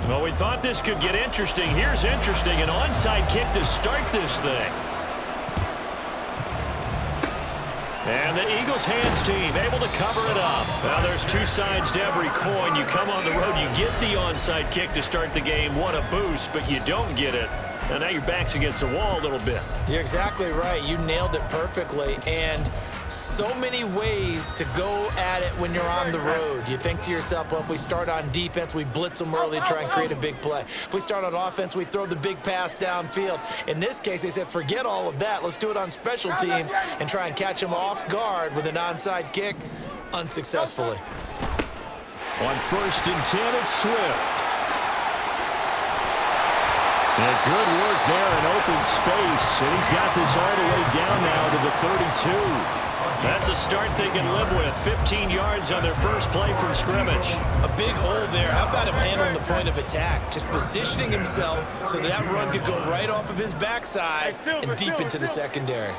Well, we thought this could get interesting. Here's interesting. An onside kick to start this thing. And the Eagles hands team able to cover it up. Now there's two sides to every coin. You come on the road, you get the onside kick to start the game. What a boost, but you don't get it. And now your back's against the wall a little bit. You're exactly right. You nailed it perfectly. And so many ways to go at it when you're on the road. You think to yourself, well, if we start on defense, we blitz them early, try and create a big play. If we start on offense, we throw the big pass downfield. In this case, they said, forget all of that. Let's do it on special teams and try and catch them off guard with an onside kick unsuccessfully. On 1st and 10, it's Swift. And good work there in open space. And he's got this all the way down now to the 32. That's a start they can live with. 15 yards on their first play from scrimmage. A big hole there. How about him handling the point of attack? Just positioning himself so that run could go right off of his backside and deep into the secondary.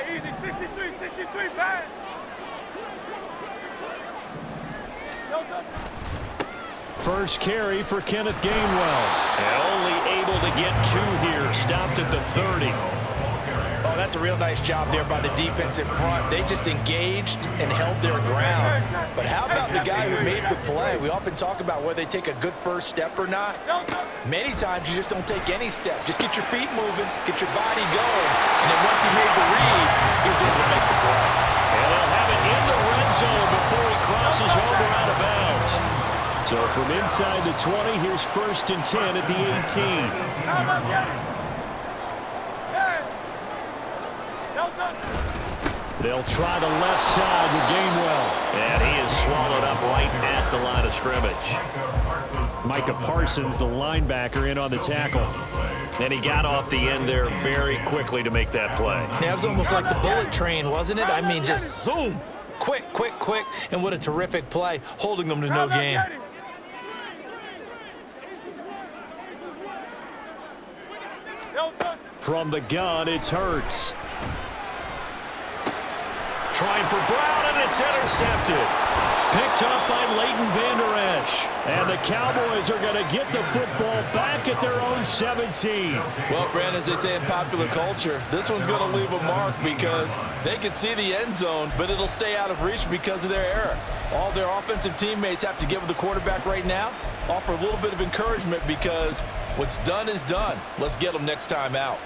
Hey, easy, 63, pass. First carry for Kenneth Gainwell. And only able to get 2 here. Stopped at the 30. Oh, that's a real nice job there by the defense in front. They just engaged and held their ground. But how about the guy who made the play? We often talk about whether they take a good first step or not. Many times you just don't take any step. Just get your feet moving, get your body going. And then once he made the read, he was able to make the play. And they'll have it in the red zone before he crosses over out of bounds. So from inside the 20, here's 1st and 10 at the 18. They'll try the left side with Gainwell. And he is swallowed up right at the line of scrimmage. Micah Parsons, the linebacker, in on the tackle. And he got off the end there very quickly to make that play. Yeah, it was almost like the bullet train, wasn't it? I mean, just zoom. Quick. And what a terrific play, holding them to no gain. From the gun, it's Hurts. Trying for Brown, and it's intercepted. Picked up by Leighton Vander Esch. And the Cowboys are going to get the football back at their own 17. Well, Brandon, as they say in popular culture, this one's going to leave a mark because they can see the end zone, but it'll stay out of reach because of their error. All their offensive teammates have to give the quarterback right now, offer a little bit of encouragement because what's done is done. Let's get them next time out.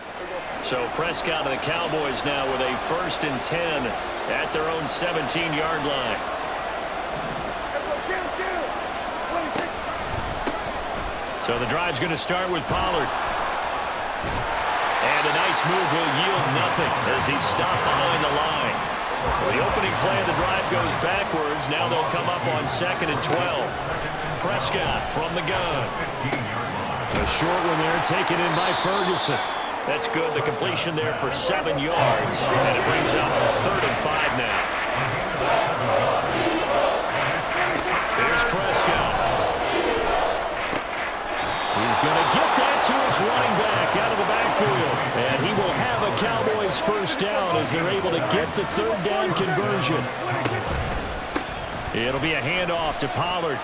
So Prescott and the Cowboys now with a 1st and 10 at their own 17-yard line. So the drive's going to start with Pollard. And a nice move will yield nothing as he's stopped behind the line. The opening play of the drive goes backwards. Now they'll come up on 2nd and 12. Prescott from the gun. A short one there taken in by Ferguson. That's good. The completion there for 7 yards. And it brings up 3rd and 5 now. There's Prescott. He's going to get that to his running back out of the backfield. And he will have a Cowboys first down as they're able to get the 3rd down conversion. It'll be a handoff to Pollard.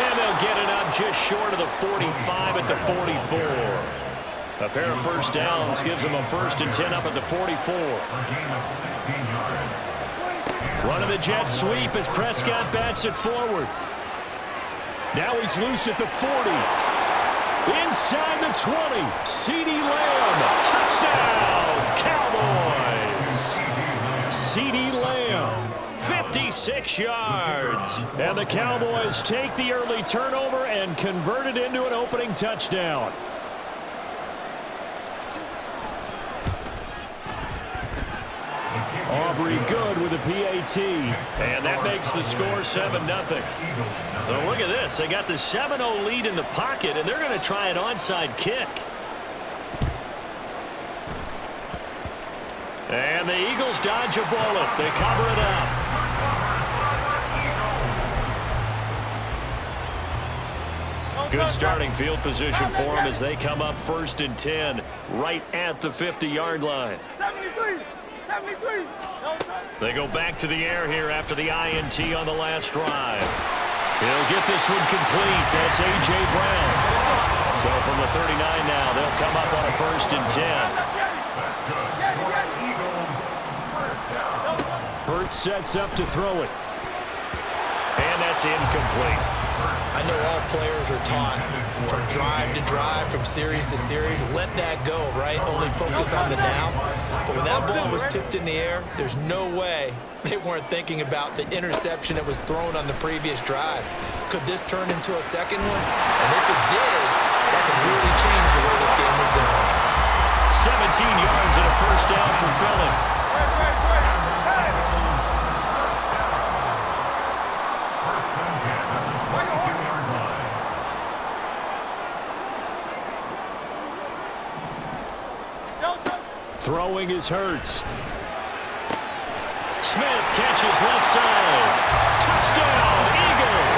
And they'll get it up just short of the 45 at the 44. A pair of first downs gives them a 1st and 10 up at the 44. Running the jet sweep as Prescott bats it forward. Now he's loose at the 40. Inside the 20. CeeDee Lamb. Touchdown, Cowboys. CeeDee Lamb. 56 yards. And the Cowboys take the early turnover and convert it into an opening touchdown. Aubrey good with a PAT. And that makes the score 7-0. So look at this. They got the 7-0 lead in the pocket, and they're going to try an onside kick. And the Eagles dodge a bullet. They cover it up. Good starting field position for them as they come up 1st and 10 right at the 50-yard line. 73. They go back to the air here after the INT on the last drive. He'll get this one complete. That's A.J. Brown. So from the 39 now, they'll come up on a 1st and 10. Hurts sets up to throw it. And that's incomplete. I know all players are taught from drive to drive, from series to series, let that go, right? Only focus on the now. But when that ball was tipped in the air, there's no way they weren't thinking about the interception that was thrown on the previous drive. Could this turn into a second one? And if it did, that could really change the way this game was going. 17 yards and a 1st down for Philly. Throwing is Hurts. Smith catches left side. Touchdown, Eagles!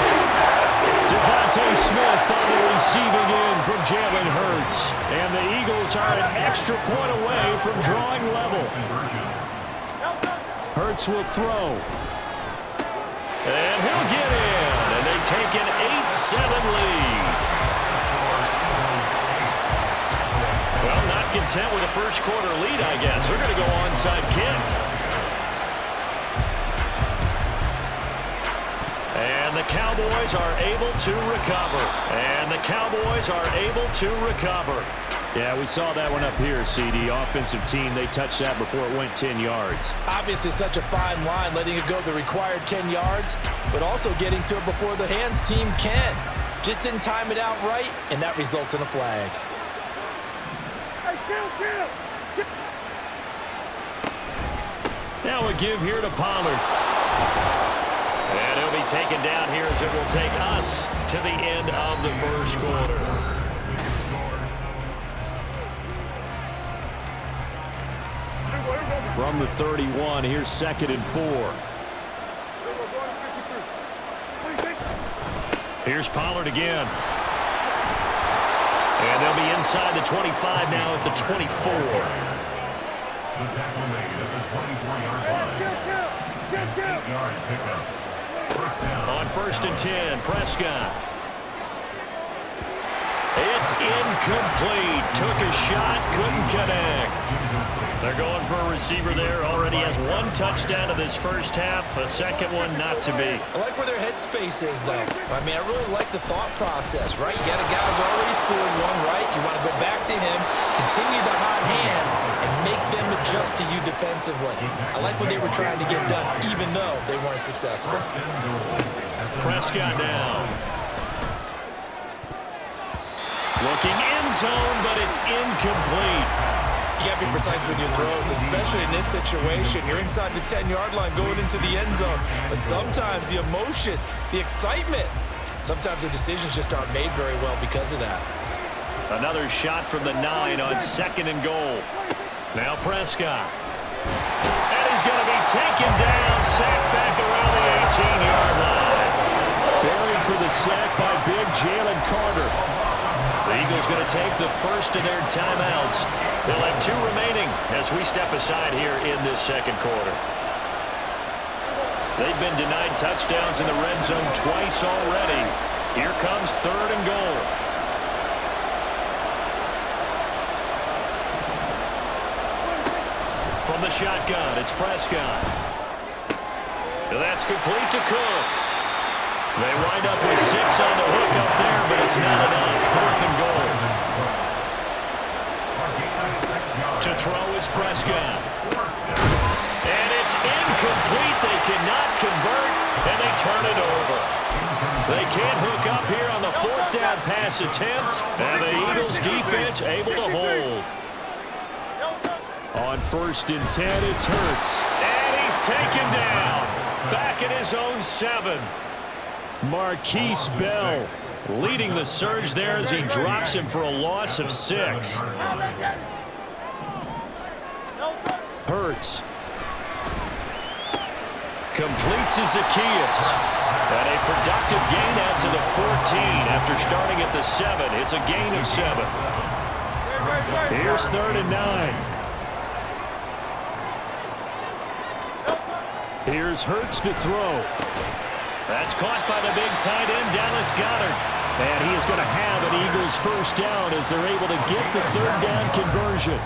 Devontae Smith on the receiving end from Jalen Hurts. And the Eagles are an extra point away from drawing level. Hurts will throw. And he'll get in. And they take an 8-7 lead. Well, not content with a first-quarter lead, I guess. They're going to go onside kick. And the Cowboys are able to recover. And the Cowboys are able to recover. Yeah, we saw that one up here, CD. Offensive team, they touched that before it went 10 yards. Obviously, such a fine line, letting it go the required 10 yards, but also getting to it before the hands team can. Just didn't time it out right, and that results in a flag. Now a give here to Pollard. And he'll be taken down here as it will take us to the end of the first quarter. From the 31, here's 2nd and 4. Here's Pollard again. And they'll be inside the 25 now at the 24. The tackle made at the 24-yard line. On 1st and 10, Prescott. It's incomplete. Took a shot, couldn't connect. They're going for a receiver there. Already has 1 touchdown of this first half. A second one not to be. I like where their headspace is, though. I mean, I really like the thought process, right? You got a guy who's already scored one, right? You want to go back to him, continue the hot hand, and make them adjust to you defensively. I like what they were trying to get done, even though they weren't successful. Prescott now. Looking end zone, but it's incomplete. You got to be precise with your throws, especially in this situation. You're inside the 10-yard line going into the end zone. But sometimes the emotion, the excitement, sometimes the decisions just aren't made very well because of that. Another shot from the 9 on 2nd and goal. Now Prescott. And he's going to be taken down, sacked back around the 18-yard line. Buried for the sack by big Jalen Carter. The Eagles going to take the first of their timeouts. They'll have 2 remaining as we step aside here in this second quarter. They've been denied touchdowns in the red zone twice already. Here comes 3rd and goal. From the shotgun, it's Prescott. That's complete to Cooks. They wind up with 6 on the hook up there, but it's not enough. 4th and goal. To throw is Prescott. And it's incomplete. They cannot convert, and they turn it over. They can't hook up here on the 4th down pass attempt, and the Eagles defense able to hold. On 1st and 10, it's Hurts. And he's taken down. Back at his own 7. Marquise Bell leading the surge there as he drops him for a loss of 6. Hurts. Complete to Zacchaeus. And a productive gain out to the 14 after starting at the 7. It's a gain of 7. Here's 3rd and 9. Here's Hurts to throw. That's caught by the big tight end, Dallas Goedert. And he is going to have an Eagles first down as they're able to get the third down conversion.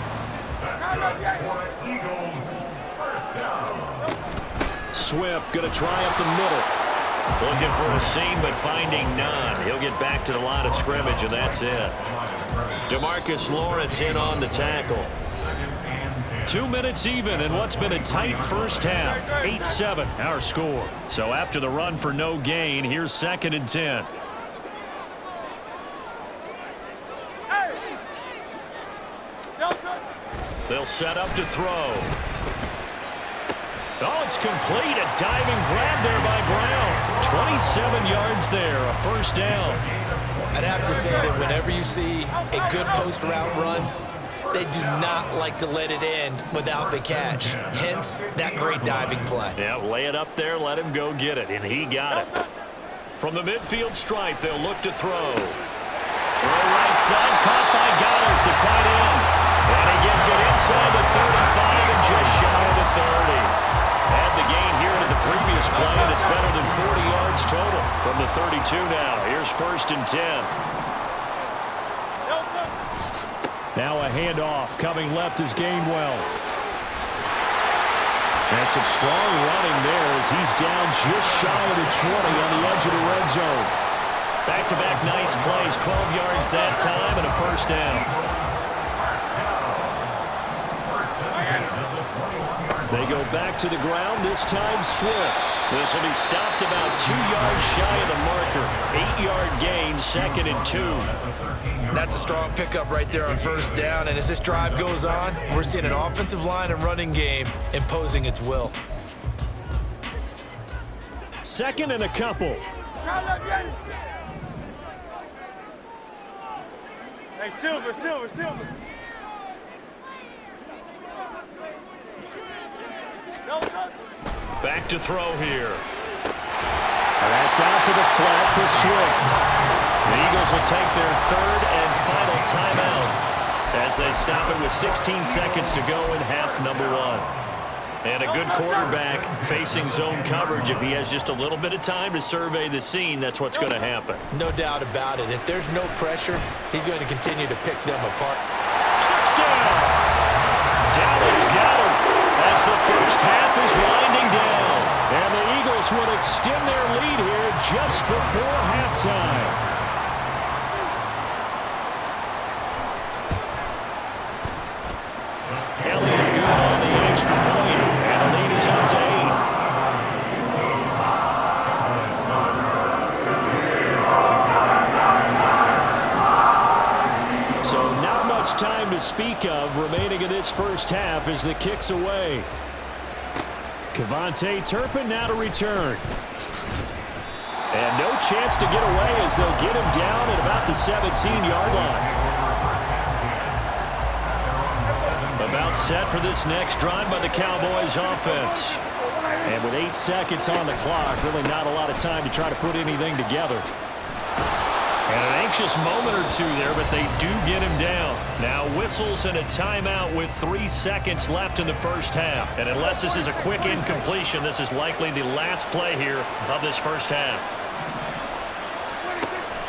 Swift going to try up the middle. Looking for a seam, but finding none. He'll get back to the line of scrimmage, and that's it. DeMarcus Lawrence in on the tackle. 2 minutes even in what's been a tight first half. 8-7 our score. So after the run for no gain, here's 2nd and 10. They'll set up to throw. Oh, it's complete. A diving grab there by Brown. 27 yards there, a first down. I'd have to say that whenever you see a good post route run, they do not like to let it end without the catch. Hence, that great diving play. Yeah, lay it up there, let him go get it, and he got it. From the midfield stripe, they'll look to throw. Throw right side, caught by Goddard, the tight end. And he gets it inside the 35 and just shy of the 30. Had the gain here into the previous play, and it's better than 40 yards total. From the 32 now, here's 1st and 10. Now a handoff coming left is Gainwell. And some strong running there as he's down just shy of the 20 on the edge of the red zone. Back-to-back nice plays, 12 yards that time and a first down. They go back to the ground, this time Swift. This will be stopped about 2 yards shy of the marker. 8-yard gain, 2nd and 2. That's a strong pickup right there on first down. And as this drive goes on, we're seeing an offensive line and running game imposing its will. 2nd and a couple. Hey, Silver. Back to throw here. And that's out to the flat for Swift. The Eagles will take their 3rd and final timeout as they stop it with 16 seconds to go in half number 1. And a good quarterback facing zone coverage. If he has just a little bit of time to survey the scene, that's what's going to happen. No doubt about it. If there's no pressure, he's going to continue to pick them apart. Touchdown! Dallas Goedert as the first half is winding down. And the Eagles would extend their lead here just before halftime. Elliott good on the extra point, and the lead is up to 8. So not much time to speak of remaining in this first half as the kick's away. Kevontae Turpin now to return. And no chance to get away as they'll get him down at about the 17-yard line. About set for this next drive by the Cowboys offense. And with 8 seconds on the clock, really not a lot of time to try to put anything together. And an anxious moment or two there, but they do get him down. Now whistles and a timeout with 3 seconds left in the first half. And unless this is a quick incompletion, this is likely the last play here of this first half.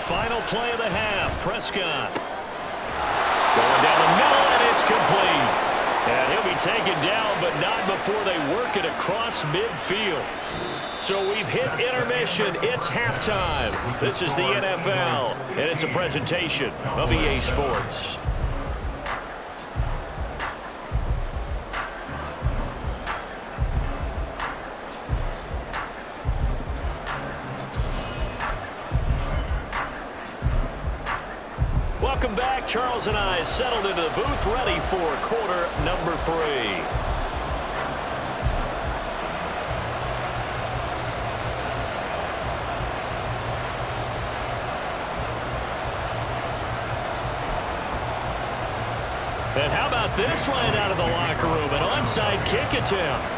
Final play of the half, Prescott. Going down the middle, and it's complete. And he'll be taken down, but not before they work it across midfield. So we've hit intermission. It's halftime. This is the NFL, and it's a presentation of EA Sports. Welcome back. Charles and I settled into the booth, ready for quarter number 3. And how about this right out of the locker room? An onside kick attempt.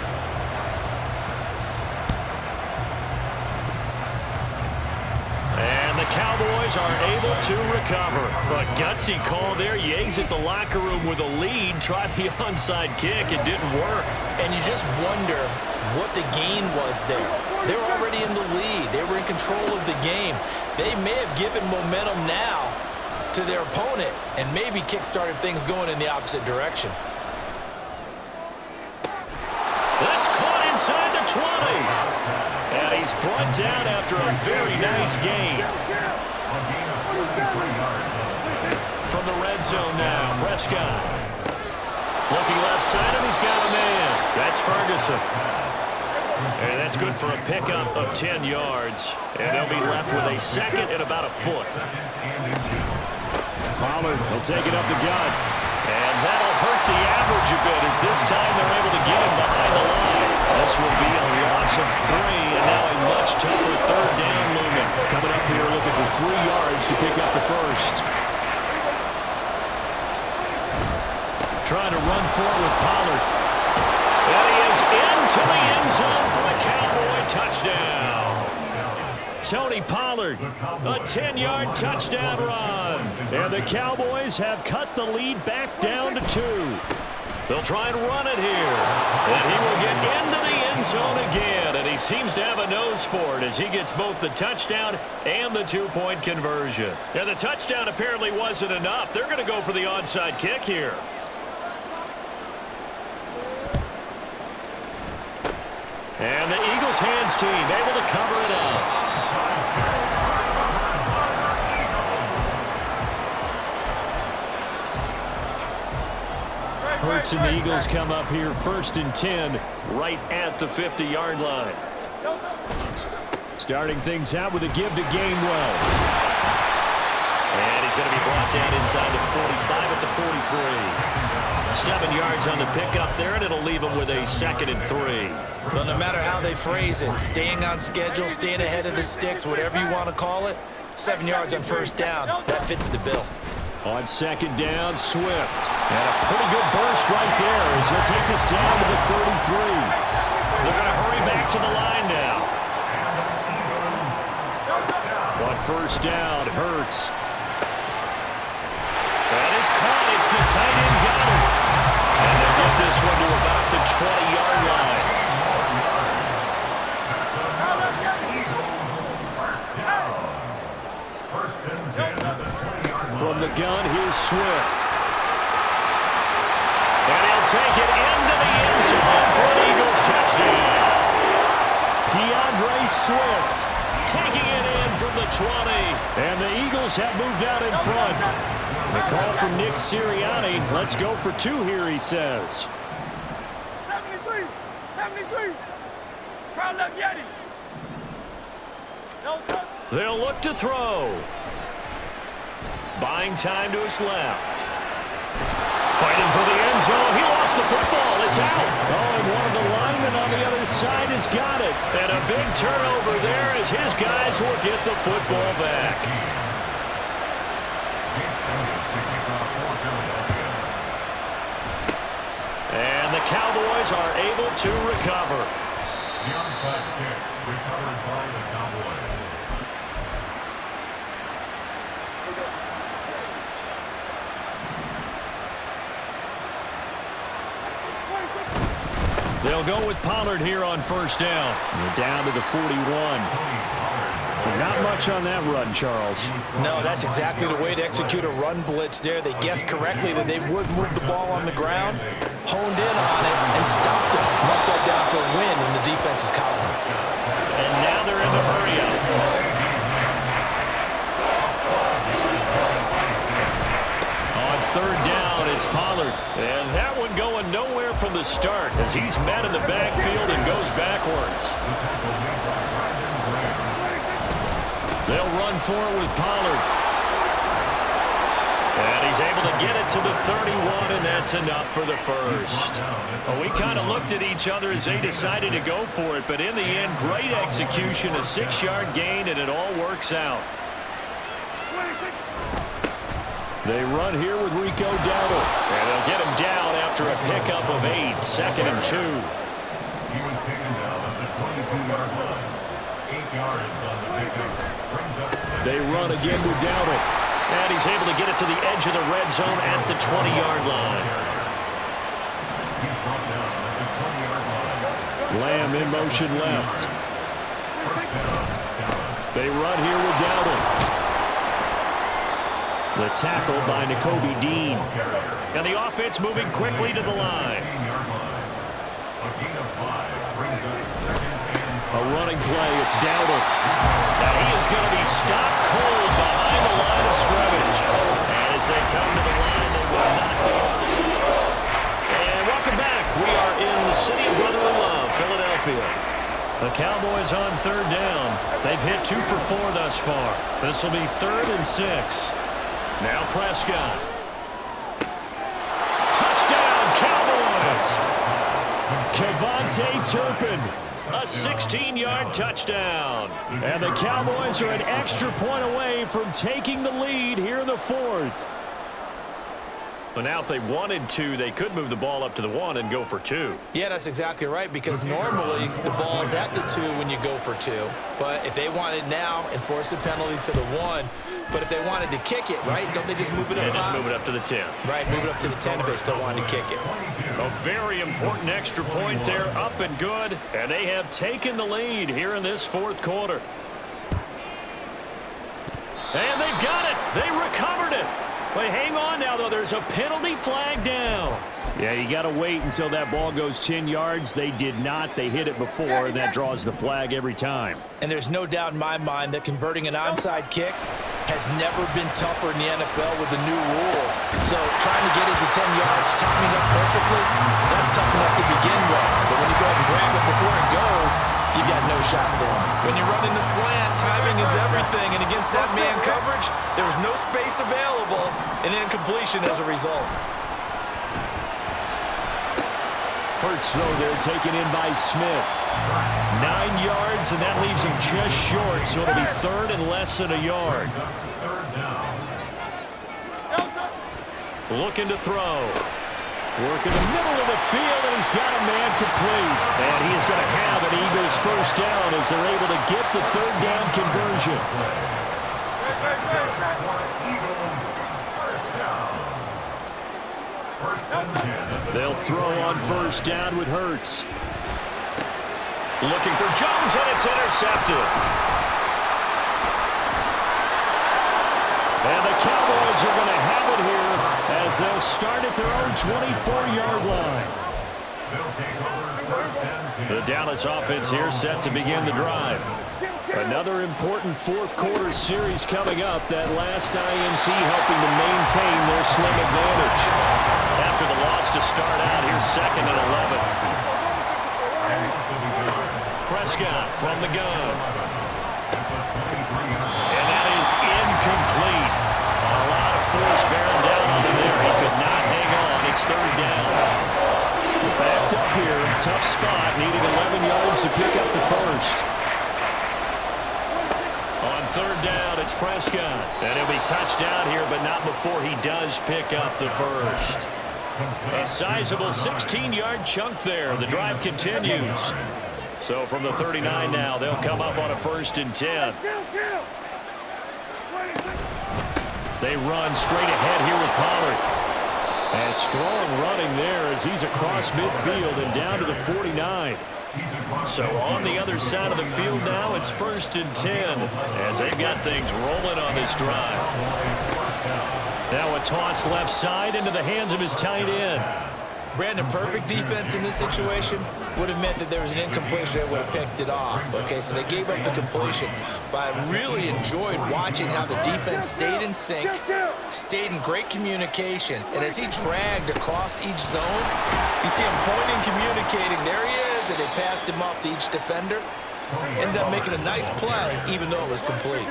And the Cowboys are able to recover. A gutsy call there. You exit the locker room with a lead. Try the onside kick. It didn't work. And you just wonder what the gain was there. They were already in the lead. They were in control of the game. They may have given momentum now to their opponent and maybe kick-started things going in the opposite direction. That's caught inside the 20. And he's brought down after a very nice gain. From the red zone now, Prescott. Looking left side, and he's got a man. That's Ferguson. And that's good for a pickup of 10 yards. And they'll be left with a second and about a foot. Pollard will take it up the gut. And that'll hurt the average a bit as this time they're able to get him behind the line. This will be a loss of 3, and now a much tougher third down looming. Coming up here looking for 3 yards to pick up the first. Trying to run forward with Pollard. And he is into the end zone for a Cowboy touchdown. Tony Pollard, a 10-yard touchdown run. And the Cowboys have cut the lead back down to 2. They'll try and run it here. And he will get into the end zone again. And he seems to have a nose for it as he gets both the touchdown and the 2-point conversion. And the touchdown apparently wasn't enough. They're going to go for the onside kick here. And the Eagles hands team able to cover it up. Hurts and the Eagles come up here 1st and 10 right at the 50-yard line. Starting things out with a give to Gainwell. And he's going to be brought down inside the 45 at the 43. 7 yards on the pickup there, and it'll leave him with a 2nd and 3. Well, no matter how they phrase it, staying on schedule, staying ahead of the sticks, whatever you want to call it, 7 yards on 1st down, that fits the bill. On 2nd down, Swift. And a pretty good burst right there as he'll take this down to the 33. They're going to hurry back to the line now. On 1st down, Hurts. That is caught. It's the tight end got it. And they'll get this one to about the 20-yard line. From the gun, here's Swift. And he'll take it into the end zone for an Eagles touchdown. DeAndre Swift taking it in from the 20. And the Eagles have moved out in front. The call from Nick Sirianni. Let's go for 2 here, he says. 73, 73. Crowd left Yeti. They'll look to throw. Buying time to his left. Fighting for the end zone. He lost the football. It's out. Oh, and one of the linemen on the other side has got it. And a big turnover there as his guys will get the football back. And the Cowboys are able to recover. The onside kick recovered by the Cowboys. They'll go with Pollard here on 1st down. We're down to the 41. Not much on that run, Charles. No, that's exactly the way to execute a run blitz there. They guessed correctly that they would move the ball on the ground, honed in on it, and stopped it. Knocked that down for a win in the defense's column. And now they're in the hurry-up. On 3rd down, it's Pollard. And that one going nowhere from the start as he's met in the backfield and goes backwards. They'll run for it with Pollard. And he's able to get it to the 31, and that's enough for the first. Well, we kind of looked at each other as they decided to go for it, but in the end, great execution, a 6-yard gain, and it all works out. They run here with Rico Dowdle. And they'll get him down after a pickup of 8, 2nd and 2. He was taken down at the 22-yard line. 8 yards on the pickup. They run again with Dowdle. And he's able to get it to the edge of the red zone at the 20-yard line. He's brought down at the 20-yard line. Lamb in motion left. They run here with Dowdle. The tackle by Nakobe Dean. And the offense moving quickly to the line. A running play. It's Dowdle. Now he is going to be stopped cold behind the line of scrimmage. And as they come to the line, they will not be able to. And welcome back. We are in the city of brotherly love, Philadelphia. The Cowboys on third down. They've hit 2 for 4 thus far. This will be 3rd and 6. Now Prescott. Touchdown, Cowboys! Kevontae Turpin. A 16-yard touchdown. And the Cowboys are an extra point away from taking the lead here in the 4th. But now if they wanted to, they could move the ball up to the 1 and go for 2. Yeah, that's exactly right, because normally the ball's at the 2 when you go for 2. But if they want it now, enforce the penalty to the 1. But if they wanted to kick it, right, don't they just move it up? Yeah, just move it up to the 10. Right, move it up to the 10 if they still wanted to kick it. A very important extra point there, up and good. And they have taken the lead here in this 4th quarter. And they've got it. They recovered it. But hang on now, though. There's a penalty flag down. Yeah, you got to wait until that ball goes 10 yards. They did not. They hit it before, and that draws the flag every time. And there's no doubt in my mind that converting an onside kick has never been tougher in the NFL with the new rules. So trying to get it to 10 yards, timing up perfectly, that's tough enough to begin with. But when you go ahead and grab it before it goes, you got no shot then. When you're running the slant, timing is everything. And against that man coverage, there was no space available, and incompletion as a result. Hurts throw there, taken in by Smith. 9 yards, and that leaves him just short. So it'll be 3rd and less than a yard. Looking to throw. Work in the middle of the field, and he's got a man complete. And he is going to have an Eagles first down as they're able to get the 3rd down conversion. They'll throw on first down with Hurts. Looking for Jones, and it's intercepted. And the Cowboys are going to have it here as they'll start at their own 24-yard line. The Dallas offense here set to begin the drive. Another important 4th quarter series coming up. That last INT helping to maintain their slim advantage. After the loss to start out, here's 2nd and 11. Prescott from the gun. And that is incomplete. A lot of force bearing down on him there. He could not hang on. It's 3rd down. Backed up here. Tough spot. Needing 11 yards to pick up the first. On 3rd down, it's Prescott. And he'll be touched out here, but not before he does pick up the first. A sizable 16-yard chunk there. The drive continues. So from the 39 now, they'll come up on a 1st and 10. They run straight ahead here with Pollard. And strong running there as he's across midfield and down to the 49. So on the other side of the field now, it's 1st and 10 as they've got things rolling on this drive. Now a toss left side into the hands of his tight end. Brandon, perfect defense in this situation would have meant that there was an incompletion that would have picked it off. Okay, so they gave up the completion. But I really enjoyed watching how the defense stayed in sync, stayed in great communication. And as he dragged across each zone, you see him pointing, communicating. There he is, and they passed him off to each defender. Ended up making a nice play, even though it was complete.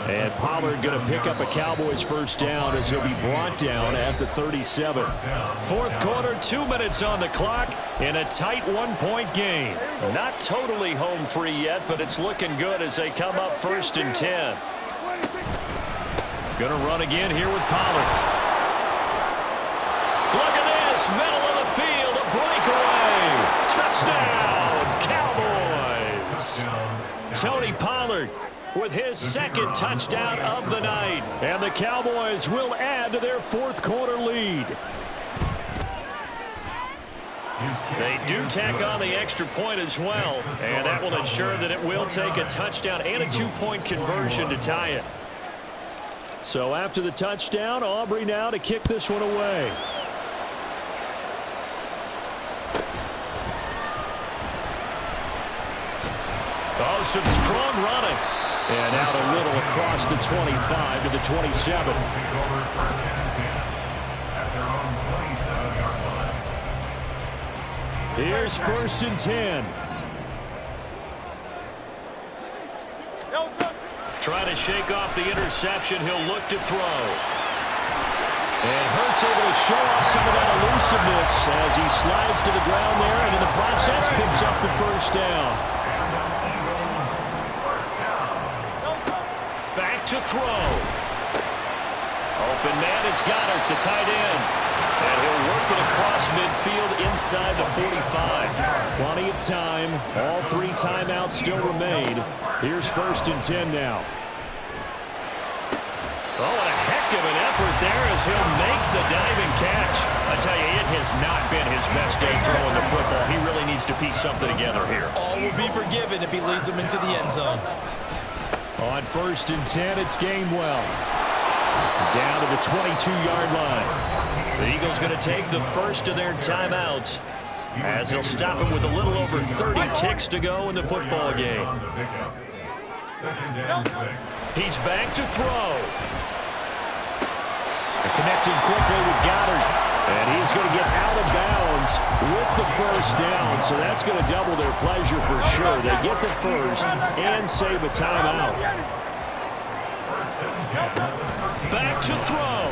And Pollard going to pick up a Cowboys first down as he'll be brought down at the 37. 4th quarter, 2 minutes on the clock in a tight 1-point game. Not totally home free yet, but it's looking good as they come up 1st and 10. Going to run again here with Pollard. Look at this, middle of the field, a breakaway. Touchdown, Cowboys. Tony Pollard with his 2nd touchdown of the night. And the Cowboys will add to their 4th quarter lead. They do tack on the extra point as well, and that will ensure that it will take a touchdown and a 2-point conversion to tie it. So after the touchdown, Aubrey now to kick this one away. Oh, some strong running. And out a little across the 25 to the 27. Here's 1st and 10. Trying to shake off the interception. He'll look to throw. And Hurts able to show off some of that elusiveness as he slides to the ground there and in the process picks up the 1st down. Back to throw. Open man is Goddard, the tight end. And he'll work it across midfield inside the 45. Plenty of time. All 3 timeouts still remain. Here's 1st and 10 now. Oh, what a heck of an effort there as he'll make the diving catch. I tell you, it has not been his best day throwing the football. He really needs to piece something together here. All will be forgiven if he leads them into the end zone. On 1st and 10, it's Gainwell. Down to the 22-yard line. The Eagles going to take the first of their timeouts as they'll stop him with a little over 30 ticks to go in the football game. He's back to throw. Connecting quickly with Goddard. And he's going to get out of bounds with the 1st down. So that's going to double their pleasure for sure. They get the 1st and save a timeout. Back to throw.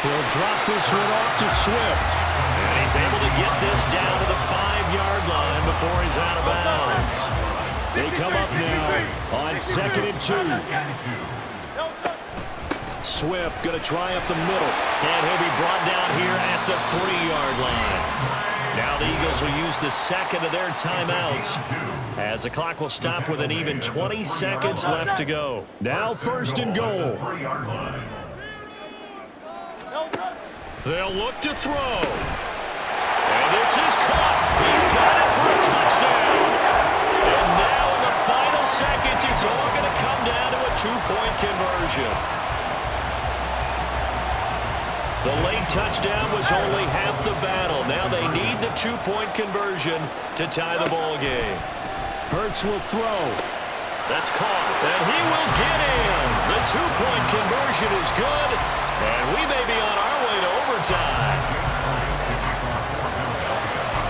He'll drop this one off to Swift. And he's able to get this down to the 5-yard line before he's out of bounds. They come up now on 2nd and 2. Swift going to try up the middle. And he'll be brought down here at the 3-yard line. Now the Eagles will use the second of their timeouts as the clock will stop with an even 20 seconds left to go. Now 1st and goal. They'll look to throw. And this is caught. He's got it for a touchdown. And now in the final seconds, it's all going to come down to a 2-point conversion. The late touchdown was only half the battle. Now they need the 2-point conversion to tie the ball game. Hurts will throw. That's caught, and he will get in. The 2-point conversion is good, and we may be on our way to overtime.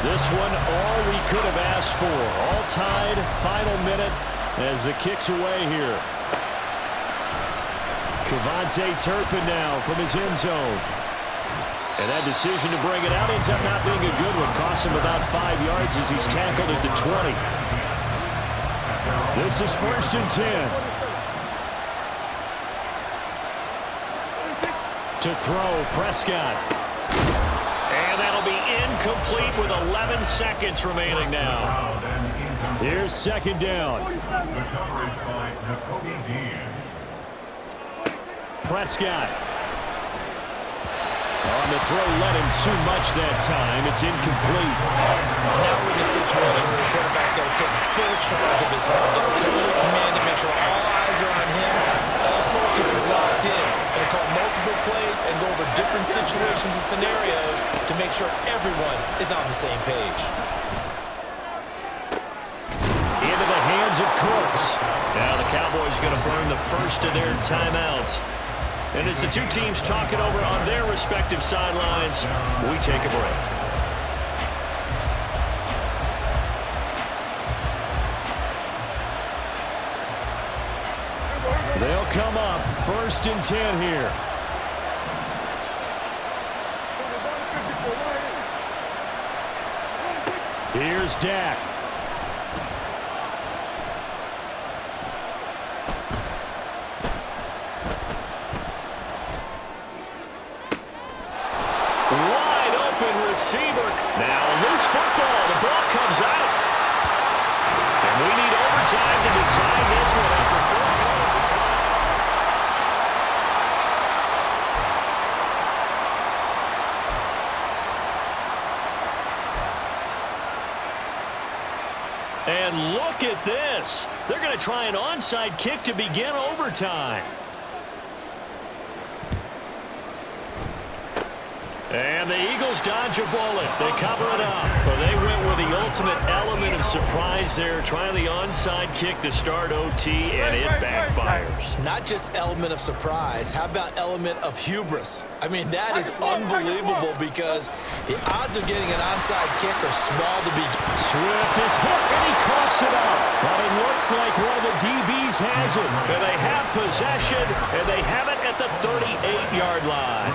This one all we could have asked for. All tied, final minute as the kick's away here. Kevontae Turpin now from his end zone. And that decision to bring it out ends up not being a good one. Cost him about 5 yards as he's tackled at the 20. This is 1st and 10. To throw, Prescott. And that'll be incomplete with 11 seconds remaining now. Here's 2nd down. Prescott. On the throw, let him too much that time. It's incomplete. Now we're in the situation where the quarterback's got to take full charge of his heart. Got to totally command and make sure all eyes are on him. All focus is locked in. Going to call multiple plays and go over different situations and scenarios to make sure everyone is on the same page. Into the hands of Cooks. Now the Cowboys going to burn the first of their timeouts. And as the two teams talk it over on their respective sidelines, we take a break. They'll come up 1st and 10 here. Here's Dak. Wide open receiver. Now loose football. The ball comes out. And we need overtime to decide this one after 4 quarters. And look at this. They're going to try an onside kick to begin overtime. And the Eagles dodge a bullet. They cover it up. Well, they went with the ultimate element of surprise there, trying the onside kick to start OT, and it backfires. Not just element of surprise. How about element of hubris? I mean, that is unbelievable because the odds of getting an onside kick are small to begin. Swift is hit, and he coughs it up. But it looks like one of the DBs has it. And they have possession, and they have it at the 38-yard line.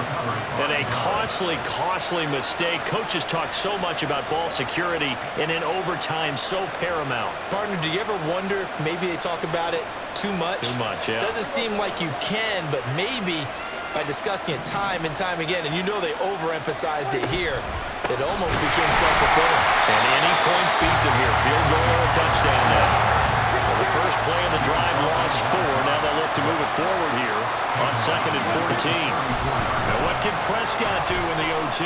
And a costly mistake. Coaches talk so much about ball security, and in overtime, so paramount. Partner, do you ever wonder if maybe they talk about it too much? Too much, yeah. Doesn't seem like you can, but maybe by discussing it time and time again, and you know they overemphasized it here, it almost became self-fulfilling. And any points beat them here. Field goal or a touchdown now. Well, the first play of the drive lost 4. Now they'll look to move it forward here on 2nd and 14. Now what can Prescott do in the OT?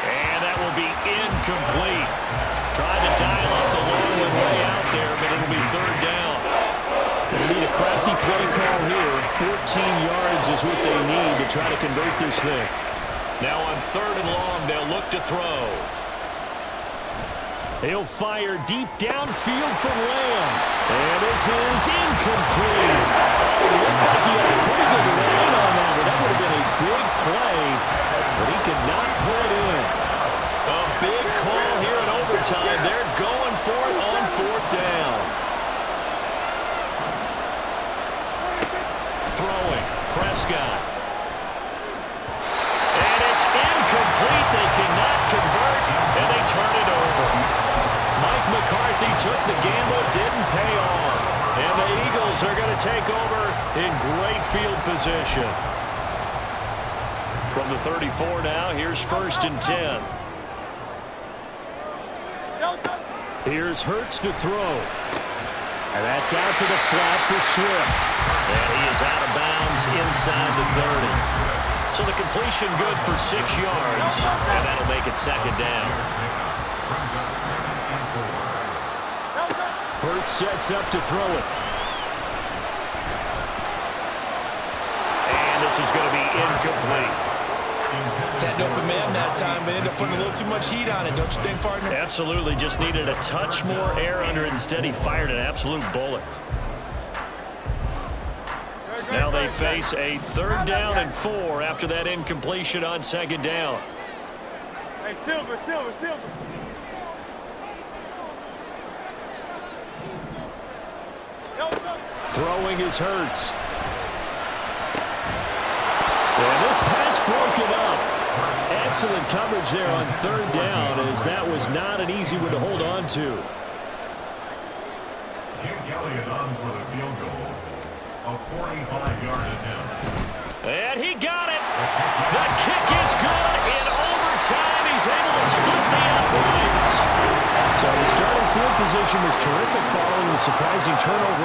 And that will be incomplete. Trying to dial up the long way out there, but it'll be 3rd down. They need a crafty play call here. 14 yards is what they need to try to convert this thing. Now on 3rd and long, they'll look to throw. He'll fire deep downfield from Lamb. And this is incomplete. It looked like he had a pretty good line on that, but that would have been a big play. But he could not pull it in. A big call here in overtime. They're going for it on 4th down. Throwing. Prescott. And it's incomplete. They cannot convert, and they turn it over. Mike McCarthy took the gamble, didn't pay off. And the Eagles are going to take over in great field position. From the 34 now, here's 1st and 10. Here's Hurts to throw. And that's out to the flat for Swift. And he is out of bounds inside the 30. So the completion good for 6 yards, and that'll make it 2nd down. Hurts sets up to throw it. And this is going to be incomplete. Had an open man that time, but ended up putting a little too much heat on it, don't you think, partner? Absolutely. Just needed a touch more air under it. Instead, he fired an absolute bullet. Now they face a 3rd down and 4 after that incompletion on 2nd down. Hey, Silver. Throwing is Hurts. And this pass broken up. Excellent coverage there on 3rd down, as that was not an easy one to hold on to. Jim Elliott on for the field goal. A 45-yard attempt. And he got it. The kick is good. In overtime, he's able to split the uprights. So the starting field position was terrific following the surprising turnover